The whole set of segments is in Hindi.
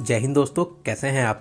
जय हिंद दोस्तों, कैसे हैं आप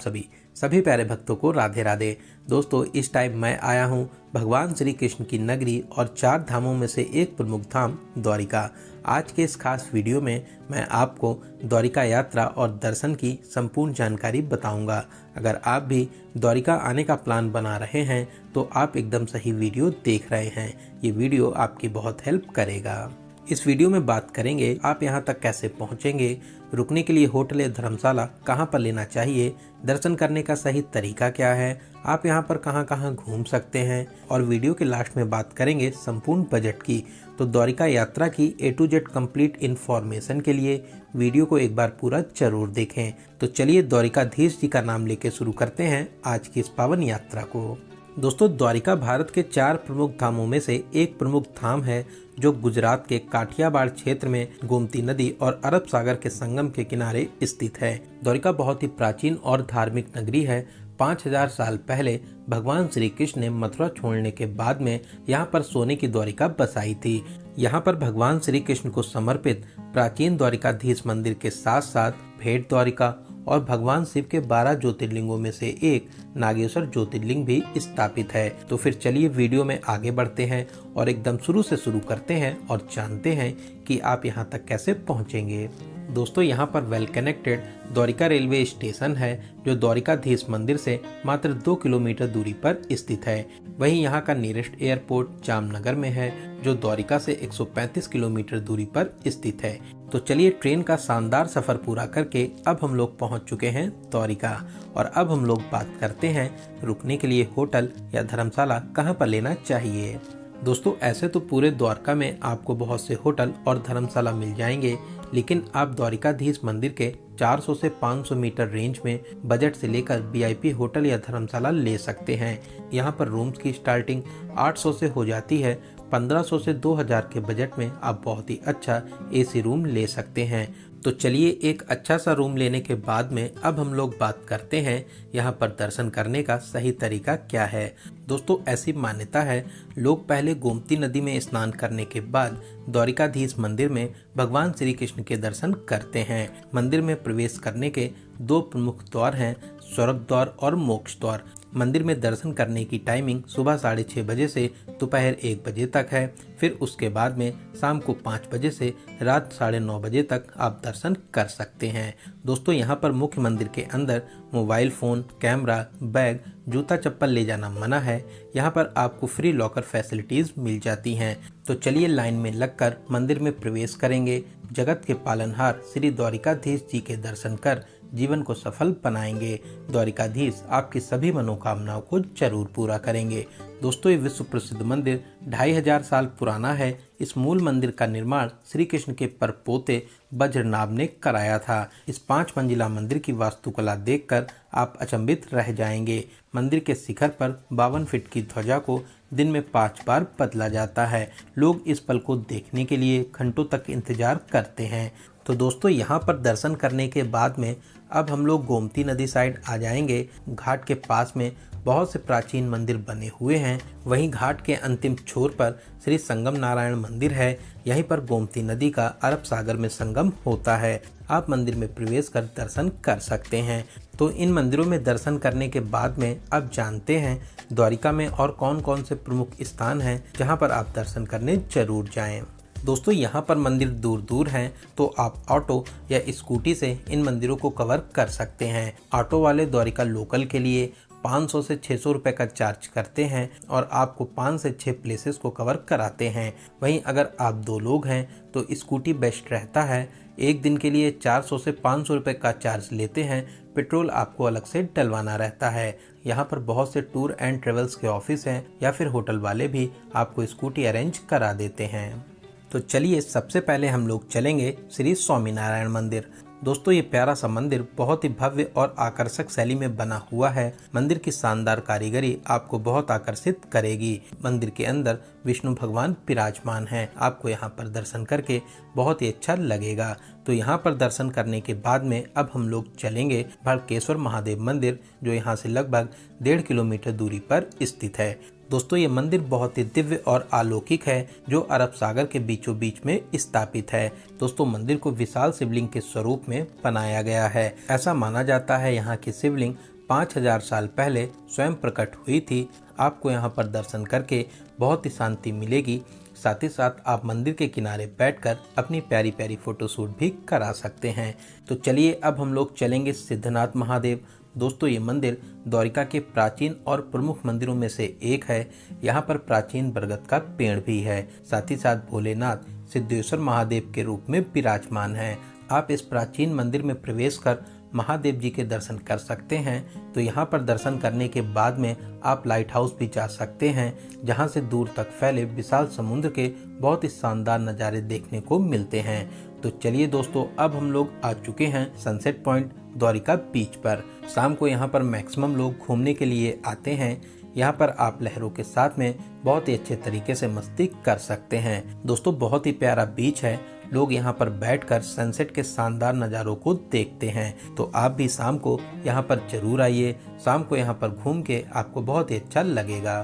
सभी प्यारे भक्तों को राधे राधे। दोस्तों, इस टाइम मैं आया हूं भगवान श्री कृष्ण की नगरी और 4 धामों में से एक प्रमुख धाम द्वारिका। आज के इस खास वीडियो में मैं आपको द्वारिका यात्रा और दर्शन की संपूर्ण जानकारी बताऊंगा। अगर आप भी द्वारिका आने का प्लान बना रहे हैं तो आप एकदम सही वीडियो देख रहे हैं। ये वीडियो आपकी बहुत हेल्प करेगा। इस वीडियो में बात करेंगे आप यहाँ तक कैसे पहुँचेंगे, रुकने के लिए होटल या धर्मशाला कहाँ पर लेना चाहिए, दर्शन करने का सही तरीका क्या है, आप यहाँ पर कहाँ कहाँ घूम सकते हैं, और वीडियो के लास्ट में बात करेंगे संपूर्ण बजट की। तो द्वारिका यात्रा की A to Z complete information के लिए वीडियो को एक बार पूरा जरूर देखें। तो चलिए द्वारिकाधीश जी का नाम लेके शुरू करते हैं आज की इस पावन यात्रा को। दोस्तों, द्वारिका भारत के 4 प्रमुख धामों में से एक प्रमुख धाम है जो गुजरात के काठियावाड़ क्षेत्र में गोमती नदी और अरब सागर के संगम के किनारे स्थित है। द्वारिका बहुत ही प्राचीन और धार्मिक नगरी है। 5000 साल पहले भगवान श्री कृष्ण ने मथुरा छोड़ने के बाद में यहाँ पर सोने की द्वारिका बसाई थी। यहाँ पर भगवान श्री कृष्ण को समर्पित प्राचीन द्वारिकाधीश मंदिर के साथ साथ भेंट द्वारिका और भगवान शिव के 12 ज्योतिर्लिंगों में से एक नागेश्वर ज्योतिर्लिंग भी स्थापित है। तो फिर चलिए वीडियो में आगे बढ़ते हैं और एकदम शुरू से शुरू करते हैं और जानते हैं कि आप यहाँ तक कैसे पहुँचेंगे। दोस्तों, यहाँ पर well connected Dwarka railway station है जो द्वारिकाधीश मंदिर से मात्र 2 किलोमीटर दूरी पर स्थित है। वहीं यहाँ का नियरेस्ट एयरपोर्ट जामनगर में है जो द्वारिका से 135 किलोमीटर दूरी पर स्थित है। तो चलिए ट्रेन का शानदार सफर पूरा करके अब हम लोग पहुँच चुके हैं द्वारिका, और अब हम लोग बात करते हैं रुकने के लिए होटल या धर्मशाला कहाँ पर लेना चाहिए। दोस्तों, ऐसे तो पूरे द्वारका में आपको बहुत से होटल और धर्मशाला मिल जाएंगे, लेकिन आप द्वारिकाधीश मंदिर के 400 से 500 मीटर रेंज में बजट से लेकर VIP होटल या धर्मशाला ले सकते हैं। यहाँ पर रूम्स की स्टार्टिंग 800 से हो जाती है। 1500 से 2000 के बजट में आप बहुत ही अच्छा AC रूम ले सकते हैं। तो चलिए एक अच्छा सा रूम लेने के बाद में अब हम लोग बात करते हैं यहाँ पर दर्शन करने का सही तरीका क्या है। दोस्तों, ऐसी मान्यता है लोग पहले गोमती नदी में स्नान करने के बाद द्वारिकाधीश मंदिर में भगवान श्री कृष्ण के दर्शन करते हैं। मंदिर में प्रवेश करने के 2 प्रमुख द्वार हैं, स्वर्ग द्वार और मोक्ष द्वार। मंदिर में दर्शन करने की टाइमिंग सुबह 6:30 बजे से दोपहर 1 बजे तक है। फिर उसके बाद में शाम को 5 बजे से रात 9:30 बजे तक आप दर्शन कर सकते हैं। दोस्तों, यहाँ पर मुख्य मंदिर के अंदर मोबाइल फ़ोन, कैमरा, बैग, जूता चप्पल ले जाना मना है। यहाँ पर आपको फ्री लॉकर फैसिलिटीज़ मिल जाती हैं। तो चलिए लाइन में लगकर मंदिर में प्रवेश करेंगे। जगत के पालनहार श्री द्वारिकाधीश जी के दर्शन कर जीवन को सफल बनाएंगे। द्वारिकाधीश आपकी सभी मनोकामनाओं को जरूर पूरा करेंगे। दोस्तों, ये विश्व प्रसिद्ध मंदिर 2500 साल पुराना है। इस मूल मंदिर का निर्माण श्री कृष्ण के परपोते वज्रनाभ ने कराया था। इस 5 मंजिला मंदिर की वास्तुकला देखकर आप अचंभित रह जाएंगे। मंदिर के शिखर पर 52 फीट की ध्वजा को दिन में 5 बार बदला जाता है। लोग इस पल को देखने के लिए घंटों तक इंतजार करते हैं। तो दोस्तों, यहाँ पर दर्शन करने के बाद में अब हम लोग गोमती नदी साइड आ जाएंगे। घाट के पास में बहुत से प्राचीन मंदिर बने हुए हैं। वहीं घाट के अंतिम छोर पर श्री संगम नारायण मंदिर है। यहीं पर गोमती नदी का अरब सागर में संगम होता है। आप मंदिर में प्रवेश कर दर्शन कर सकते हैं। तो इन मंदिरों में दर्शन करने के बाद में अब जानते हैं द्वारिका में और कौन कौन से प्रमुख स्थान हैं जहां पर आप दर्शन करने जरूर जाएं। दोस्तों, यहाँ पर मंदिर दूर दूर हैं, तो आप ऑटो या स्कूटी से इन मंदिरों को कवर कर सकते हैं। ऑटो वाले द्वारिका लोकल के लिए 500 से 600 रुपए का चार्ज करते हैं और आपको 5 से 6 प्लेसेस को कवर कराते हैं। वहीं अगर आप 2 लोग हैं तो स्कूटी बेस्ट रहता है। एक दिन के लिए 400 से 500 रुपए का चार्ज लेते हैं। पेट्रोल आपको अलग से डलवाना रहता है। यहाँ पर बहुत से टूर एंड ट्रेवल्स के ऑफिस हैं या फिर होटल वाले भी आपको स्कूटी अरेंज करा देते हैं। तो चलिए सबसे पहले हम लोग चलेंगे श्री स्वामीनारायण मंदिर। दोस्तों, ये प्यारा सा मंदिर बहुत ही भव्य और आकर्षक शैली में बना हुआ है। मंदिर की शानदार कारीगरी आपको बहुत आकर्षित करेगी। मंदिर के अंदर विष्णु भगवान विराजमान हैं। आपको यहाँ पर दर्शन करके बहुत ही अच्छा लगेगा। तो यहाँ पर दर्शन करने के बाद में अब हम लोग चलेंगे भड़केश्वर महादेव मंदिर, जो यहाँ से लगभग 1.5 किलोमीटर दूरी पर स्थित है। दोस्तों ये मंदिर बहुत ही दिव्य और अलौकिक है जो अरब सागर के बीचों बीच में स्थापित है। दोस्तों मंदिर को विशाल शिवलिंग के स्वरूप में बनाया गया है। ऐसा माना जाता है यहाँ की शिवलिंग 5000 साल पहले स्वयं प्रकट हुई थी। आपको यहाँ पर दर्शन करके बहुत ही शांति मिलेगी। साथ ही साथ आप मंदिर के किनारे बैठकर अपनी प्यारी प्यारी फोटोशूट भी करा सकते हैं। तो चलिए अब हम लोग चलेंगे सिद्धनाथ महादेव। दोस्तों ये मंदिर द्वारिका के प्राचीन और प्रमुख मंदिरों में से एक है। यहाँ पर प्राचीन बरगद का पेड़ भी है। साथ ही साथ भोलेनाथ सिद्धेश्वर महादेव के रूप में विराजमान है। आप इस प्राचीन मंदिर में प्रवेश कर महादेव जी के दर्शन कर सकते हैं। तो यहाँ पर दर्शन करने के बाद में आप लाइट हाउस भी जा सकते हैं, जहाँ से दूर तक फैले विशाल समुद्र के बहुत ही शानदार नज़ारे देखने को मिलते हैं। तो चलिए दोस्तों अब हम लोग आ चुके हैं सनसेट पॉइंट द्वारिका बीच पर। शाम को यहाँ पर मैक्सिमम लोग घूमने के लिए आते हैं। यहाँ पर आप लहरों के साथ में बहुत ही अच्छे तरीके से मस्ती कर सकते हैं। दोस्तों बहुत ही प्यारा बीच है। लोग यहाँ पर बैठकर सनसेट के शानदार नज़ारों को देखते हैं। तो आप भी शाम को यहाँ पर जरूर आइए। शाम को यहाँ पर घूम के आपको बहुत ही अच्छा लगेगा।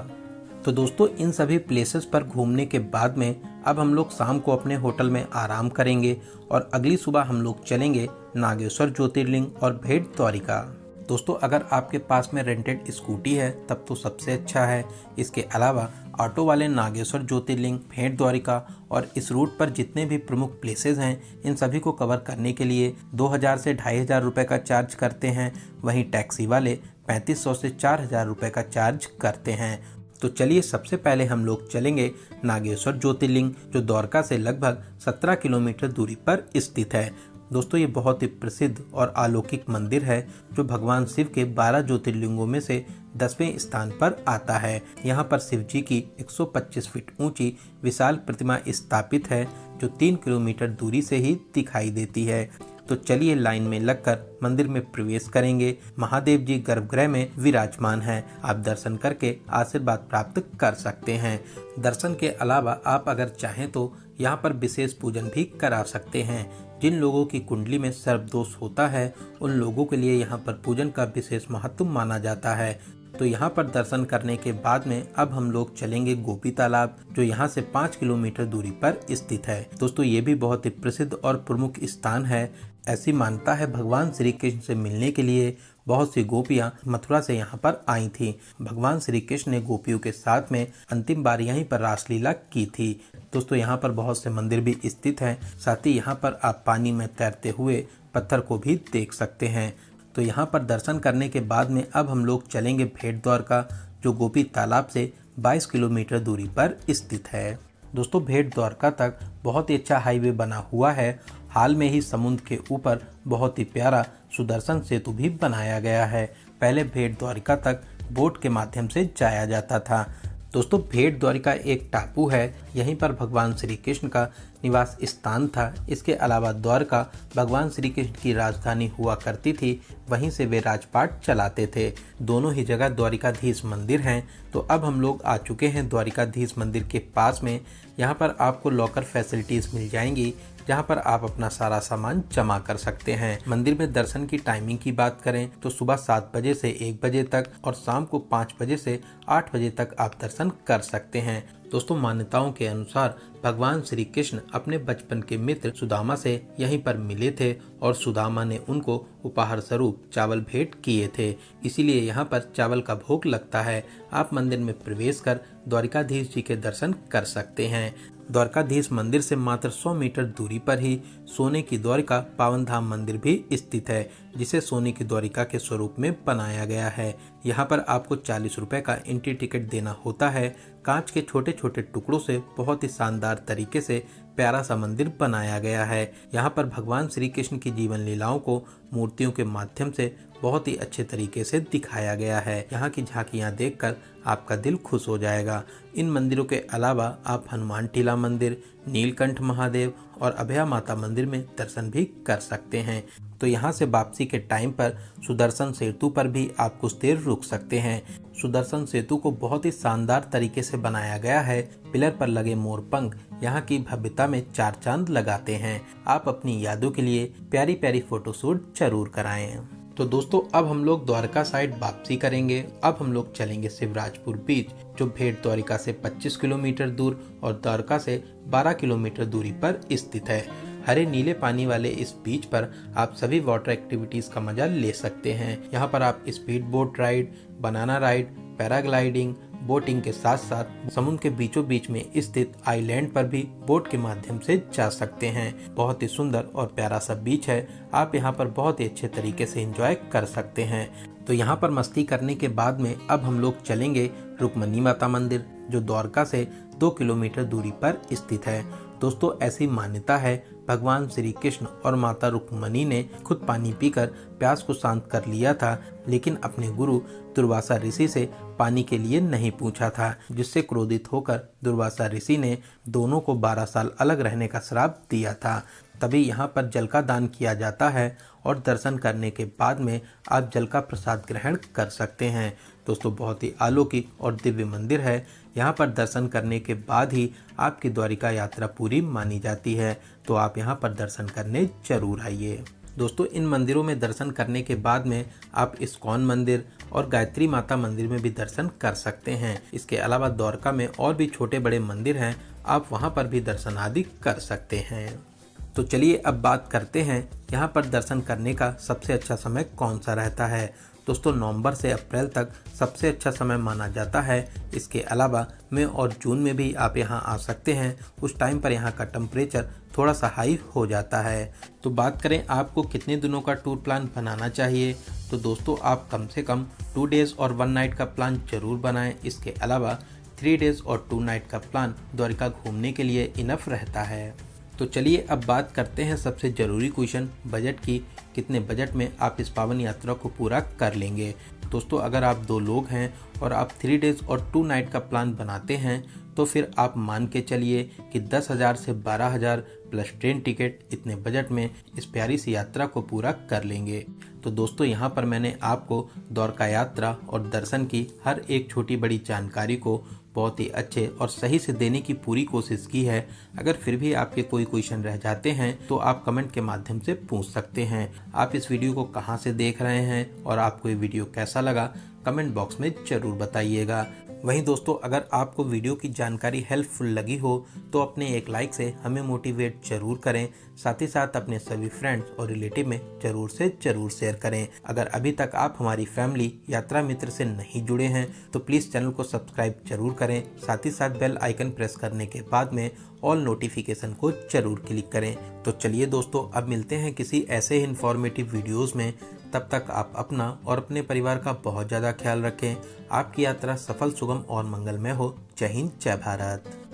तो दोस्तों इन सभी प्लेसेस पर घूमने के बाद में अब हम लोग शाम को अपने होटल में आराम करेंगे और अगली सुबह हम लोग चलेंगे नागेश्वर ज्योतिर्लिंग और भेंट द्वारिका। दोस्तों अगर आपके पास में रेंटेड स्कूटी है तब तो सबसे अच्छा है। इसके अलावा ऑटो वाले नागेश्वर ज्योतिर्लिंग, भेंट द्वारिका और इस रूट पर जितने भी प्रमुख प्लेसेस हैं इन सभी को कवर करने के लिए 2000 से 2500 रुपये का चार्ज करते हैं। वहीं टैक्सी वाले 3500 से 4000 रुपये का चार्ज करते हैं। तो चलिए सबसे पहले हम लोग चलेंगे नागेश्वर ज्योतिर्लिंग जो द्वारका से लगभग 17 किलोमीटर दूरी पर स्थित है। दोस्तों ये बहुत ही प्रसिद्ध और अलौकिक मंदिर है जो भगवान शिव के 12 ज्योतिर्लिंगों में से 10वें स्थान पर आता है। यहाँ पर शिव जी की 125 फीट ऊंची विशाल प्रतिमा स्थापित है जो 3 किलोमीटर दूरी से ही दिखाई देती है। तो चलिए लाइन में लगकर मंदिर में प्रवेश करेंगे। महादेव जी गर्भगृह में विराजमान हैं। आप दर्शन करके आशीर्वाद प्राप्त कर सकते हैं। दर्शन के अलावा आप अगर चाहें तो यहाँ पर विशेष पूजन भी करा सकते हैं। जिन लोगों की कुंडली में सर्पदोष होता है उन लोगों के लिए यहाँ पर पूजन का विशेष महत्व माना जाता है। तो यहाँ पर दर्शन करने के बाद में अब हम लोग चलेंगे गोपी तालाब जो यहाँ से 5 किलोमीटर दूरी पर स्थित है। दोस्तों ये भी बहुत ही प्रसिद्ध और प्रमुख स्थान है। ऐसी मान्यता है भगवान श्री कृष्ण से मिलने के लिए बहुत सी गोपियां मथुरा से यहाँ पर आई थी। भगवान श्री कृष्ण ने गोपियों के साथ में अंतिम बार यहीं पर रासलीला की थी। दोस्तों यहाँ पर बहुत से मंदिर भी स्थित हैं। साथ ही यहाँ पर आप पानी में तैरते हुए पत्थर को भी देख सकते हैं। तो यहाँ पर दर्शन करने के बाद में अब हम लोग चलेंगे भेंट द्वारका जो गोपी तालाब से 22 किलोमीटर दूरी पर स्थित है। दोस्तों भेंट द्वारका तक बहुत ही अच्छा हाईवे बना हुआ है। हाल में ही समुद्र के ऊपर बहुत ही प्यारा सुदर्शन सेतु भी बनाया गया है। पहले भेंट द्वारिका तक बोट के माध्यम से जाया जाता था। दोस्तों भेंट द्वारिका एक टापू है। यहीं पर भगवान श्री कृष्ण का निवास स्थान था। इसके अलावा द्वारका भगवान श्री कृष्ण की राजधानी हुआ करती थी। वहीं से वे राजपाट चलाते थे। दोनों ही जगह द्वारिकाधीश मंदिर हैं। तो अब हम लोग आ चुके हैं द्वारिकाधीश मंदिर के पास में। यहाँ पर आपको लॉकर फैसिलिटीज मिल जाएंगी जहाँ पर आप अपना सारा सामान जमा कर सकते हैं। मंदिर में दर्शन की टाइमिंग की बात करें तो सुबह 7 बजे से 1 बजे तक और शाम को 5 बजे से 8 बजे तक आप दर्शन कर सकते हैं। दोस्तों मान्यताओं के अनुसार भगवान श्री कृष्ण अपने बचपन के मित्र सुदामा से यहीं पर मिले थे और सुदामा ने उनको उपहार स्वरूप चावल भेंट किए थे। इसीलिए यहाँ पर चावल का भोग लगता है। आप मंदिर में प्रवेश कर द्वारिकाधीश जी के दर्शन कर सकते हैं। द्वारकाधीश मंदिर से मात्र 100 मीटर दूरी पर ही सोने की द्वारिका पावन धाम मंदिर भी स्थित है जिसे सोने की द्वारिका के स्वरूप में बनाया गया है। यहाँ पर आपको 40 रुपए का एंट्री टिकट देना होता है। कांच के छोटे छोटे टुकड़ों से बहुत ही शानदार तरीके से प्यारा सा मंदिर बनाया गया है। यहाँ पर भगवान श्री कृष्ण की जीवन लीलाओं को मूर्तियों के माध्यम से बहुत ही अच्छे तरीके से दिखाया गया है। यहाँ की झांकियाँ देखकर आपका दिल खुश हो जाएगा। इन मंदिरों के अलावा आप हनुमान टीला मंदिर, नीलकंठ महादेव और अभया माता मंदिर में दर्शन भी कर सकते हैं। तो यहाँ से वापसी के टाइम पर सुदर्शन सेतु पर भी आप कुछ देर रुक सकते हैं। सुदर्शन सेतु को बहुत ही शानदार तरीके से बनाया गया है। पिलर पर लगे मोर पंख यहाँ की भव्यता में 4 चांद लगाते हैं। आप अपनी यादों के लिए प्यारी प्यारी फोटोशूट जरूर कराएं। तो दोस्तों अब हम लोग द्वारका साइड वापसी करेंगे। अब हम लोग चलेंगे शिवराजपुर बीच, जो भेट द्वारिका से 25 किलोमीटर दूर और द्वारका से 12 किलोमीटर दूरी पर स्थित है। हरे नीले पानी वाले इस बीच पर आप सभी वाटर एक्टिविटीज का मजा ले सकते हैं। यहाँ पर आप speed boat ride, banana ride, paragliding, boating के साथ साथ समुद्र के बीचों बीच में स्थित आइलैंड पर भी बोट के माध्यम से जा सकते हैं। बहुत ही सुंदर और प्यारा सा बीच है। आप यहाँ पर बहुत ही अच्छे तरीके से एंजॉय कर सकते हैं। तो यहाँ पर मस्ती करने के बाद में अब हम लोग चलेंगे रुक्मणी माता मंदिर, जो द्वारका से 2 किलोमीटर दूरी पर स्थित है। दोस्तों ऐसी मान्यता है, भगवान श्री कृष्ण और माता रुक्मणी ने खुद पानी पीकर प्यास को शांत कर लिया था, लेकिन अपने गुरु दुर्वासा ऋषि से पानी के लिए नहीं पूछा था, जिससे क्रोधित होकर दुर्वासा ऋषि ने दोनों को 12 साल अलग रहने का श्राप दिया था। तभी यहाँ पर जल का दान किया जाता है और दर्शन करने के बाद में आप जल का प्रसाद ग्रहण कर सकते हैं। दोस्तों बहुत ही अलौकिक और दिव्य मंदिर है। यहाँ पर दर्शन करने के बाद ही आपकी द्वारिका यात्रा पूरी मानी जाती है, तो आप यहाँ पर दर्शन करने जरूर आइए। दोस्तों इन मंदिरों में दर्शन करने के बाद में आप इस्कॉन मंदिर और गायत्री माता मंदिर में भी दर्शन कर सकते हैं। इसके अलावा द्वारका में और भी छोटे बड़े मंदिर हैं, आप वहाँ पर भी दर्शन आदि कर सकते हैं। तो चलिए अब बात करते हैं यहाँ पर दर्शन करने का सबसे अच्छा समय कौन सा रहता है। दोस्तों नवंबर से अप्रैल तक सबसे अच्छा समय माना जाता है। इसके अलावा मई और जून में भी आप यहाँ आ सकते हैं। उस टाइम पर यहाँ का टेम्परेचर थोड़ा सा हाई हो जाता है। तो बात करें आपको कितने दिनों का टूर प्लान बनाना चाहिए, तो दोस्तों आप कम से कम 2 डेज और 1 नाइट का प्लान जरूर बनाएं। इसके अलावा 3 डेज और 2 नाइट का प्लान द्वारिका घूमने के लिए इनफ रहता है। तो चलिए अब बात करते हैं सबसे ज़रूरी क्वेश्चन, बजट की। कितने बजट में आप इस पावन यात्रा को पूरा कर लेंगे। दोस्तों अगर आप 2 लोग हैं और आप 3 डेज और 2 नाइट का प्लान बनाते हैं, तो फिर आप मान के चलिए कि 10,000 से 12,000 प्लस ट्रेन टिकट, इतने बजट में इस प्यारी सी यात्रा को पूरा कर लेंगे। तो दोस्तों यहाँ पर मैंने आपको द्वारका यात्रा और दर्शन की हर एक छोटी बड़ी जानकारी को बहुत ही अच्छे और सही से देने की पूरी कोशिश की है। अगर फिर भी आपके कोई क्वेश्चन रह जाते हैं तो आप कमेंट के माध्यम से पूछ सकते हैं। आप इस वीडियो को कहां से देख रहे हैं और आपको ये वीडियो कैसा लगा, कमेंट बॉक्स में जरूर बताइएगा। वहीं दोस्तों अगर आपको वीडियो की जानकारी हेल्पफुल लगी हो तो अपने एक लाइक से हमें मोटिवेट जरूर करें। साथ ही साथ अपने सभी फ्रेंड्स और रिलेटिव में जरूर से जरूर शेयर करें। अगर अभी तक आप हमारी फैमिली यात्रा मित्र से नहीं जुड़े हैं तो प्लीज़ चैनल को सब्सक्राइब जरूर करें। साथ ही साथ बेल आइकन प्रेस करने के बाद में ऑल नोटिफिकेशन को जरूर क्लिक करें। तो चलिए दोस्तों अब मिलते हैं किसी ऐसे ही इन्फॉर्मेटिव वीडियोज़ में। तब तक आप अपना और अपने परिवार का बहुत ज़्यादा ख्याल रखें। आपकी यात्रा सफल, सुगम और मंगलमय हो। जय हिंद, जय भारत।